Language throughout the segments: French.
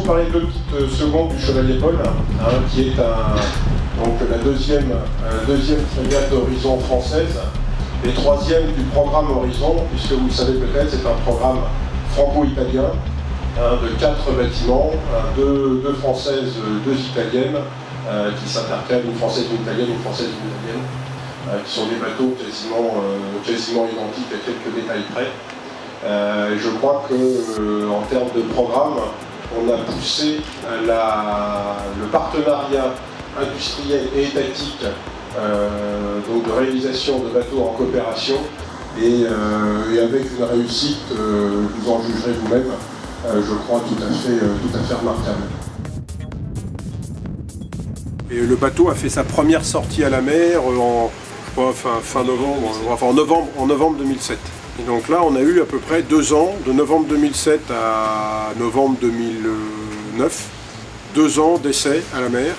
vous parler de deux petites secondes du Chevalier Paul, qui est donc la deuxième frégate Horizon française et troisième du programme Horizon, puisque vous le savez peut-être, c'est un programme franco-italien de 4 bâtiments, deux françaises, 2 italiennes, qui s'intercalent, une française, une italienne, une française, une italienne, qui sont des bateaux quasiment identiques à quelques détails près. Je crois qu'en termes de programme, on a poussé le partenariat industriel et étatique donc de réalisation de bateaux en coopération et avec une réussite, vous en jugerez vous-même, je crois tout à fait remarquable. Et le bateau a fait sa première sortie à la mer fin novembre, en novembre 2007. Et donc là, on a eu à peu près 2 ans, de novembre 2007 à novembre 2009, 2 ans d'essai à la mer.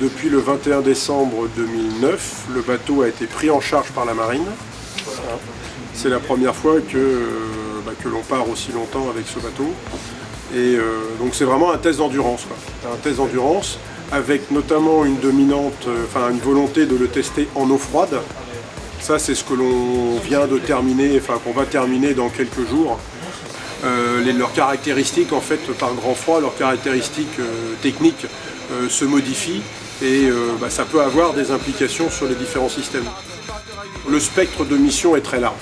Depuis le 21 décembre 2009, le bateau a été pris en charge par la marine. C'est la première fois que l'on part aussi longtemps avec ce bateau. Et donc c'est vraiment un test d'endurance. Un test d'endurance avec notamment une une volonté de le tester en eau froide. Ça, c'est ce que l'on vient de terminer, qu'on va terminer dans quelques jours. Leurs caractéristiques, en fait, par grand froid, leurs caractéristiques techniques se modifient et ça peut avoir des implications sur les différents systèmes. Le spectre de mission est très large.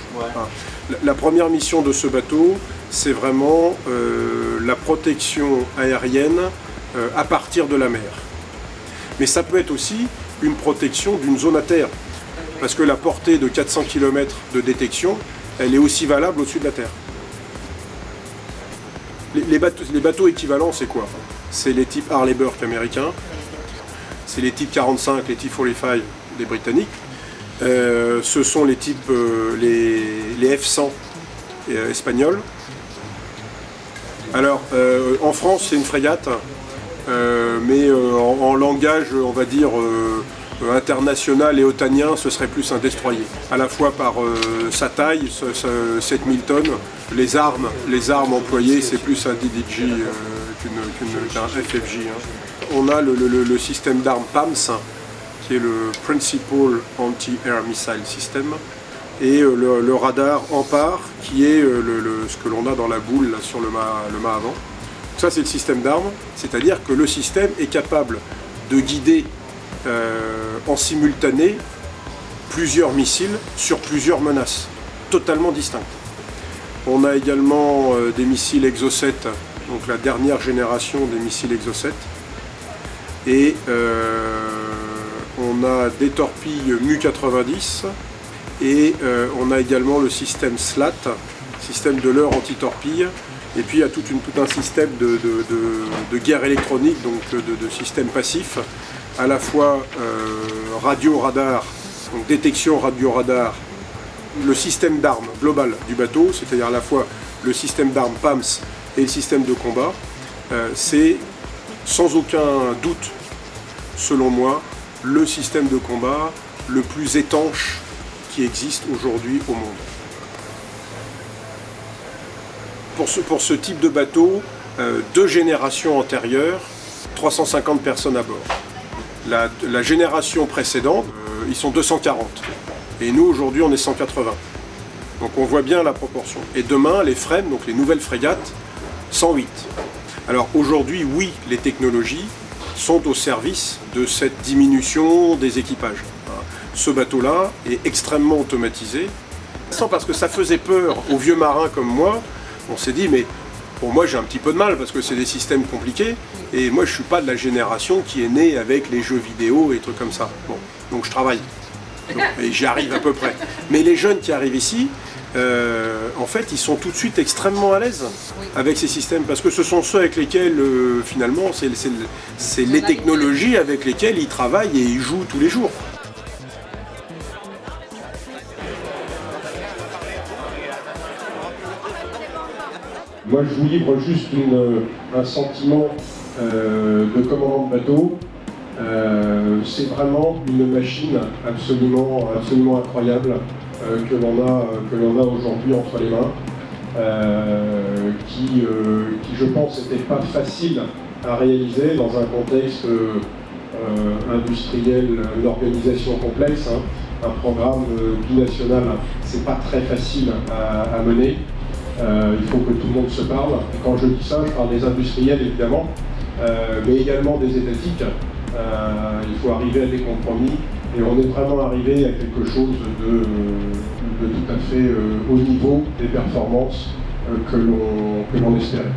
La première mission de ce bateau, c'est vraiment la protection aérienne à partir de la mer. Mais ça peut être aussi une protection d'une zone à terre. Parce que la portée de 400 km de détection, elle est aussi valable au-dessus de la Terre. Les bateaux équivalents, c'est quoi? C'est les types Harley-Burke américains, c'est les types 45, les types 45 des Britanniques, ce sont les types, les F-100 espagnols. Alors, en France, c'est une frégate, mais en langage, on va dire, international et otanien, ce serait plus un destroyer. À la fois par sa taille, 7000 tonnes, les armes employées, c'est plus un DDG qu'un FFJ. On a le système d'armes PAMS, qui est le Principal Anti-Air Missile System, et le radar Ampar, qui est ce que l'on a dans la boule là, sur le mât avant. Ça, c'est le système d'armes, c'est-à-dire que le système est capable de guider en simultané plusieurs missiles sur plusieurs menaces, totalement distinctes. On a également des missiles Exocet, donc la dernière génération des missiles Exocet, et on a des torpilles Mu-90, et on a également le système SLAT, système de leurre anti-torpille, et puis il y a tout un système de guerre électronique, donc de système passif, à la fois radio-radar, donc détection radio-radar, le système d'armes global du bateau, c'est-à-dire à la fois le système d'armes PAMS et le système de combat, c'est sans aucun doute, selon moi, le système de combat le plus étanche qui existe aujourd'hui au monde. Pour ce type de bateau, 2 générations antérieures, 350 personnes à bord. La génération précédente, ils sont 240. Et nous, aujourd'hui, on est 180. Donc on voit bien la proportion. Et demain, les FREMM, donc les nouvelles frégates, 108. Alors aujourd'hui, oui, les technologies sont au service de cette diminution des équipages. Ce bateau-là est extrêmement automatisé. Parce que ça faisait peur aux vieux marins comme moi, on s'est dit, mais pour moi j'ai un petit peu de mal parce que c'est des systèmes compliqués et moi je suis pas de la génération qui est née avec les jeux vidéo et trucs comme ça. Bon, donc je travaille et j'y arrive à peu près. Mais les jeunes qui arrivent ici, en fait ils sont tout de suite extrêmement à l'aise avec ces systèmes parce que ce sont ceux avec lesquels finalement c'est les technologies avec lesquelles ils travaillent et ils jouent tous les jours. Moi, je vous livre juste un sentiment de commandant de bateau. C'est vraiment une machine absolument incroyable que l'on a aujourd'hui entre les mains. qui, je pense, n'était pas facile à réaliser dans un contexte industriel, une organisation complexe. Un programme binational, c'est pas très facile à mener. Il faut que tout le monde se parle. Et quand je dis ça, je parle des industriels évidemment, mais également des étatiques. Il faut arriver à des compromis. Et on est vraiment arrivé à quelque chose de tout à fait haut niveau des performances que l'on espérait.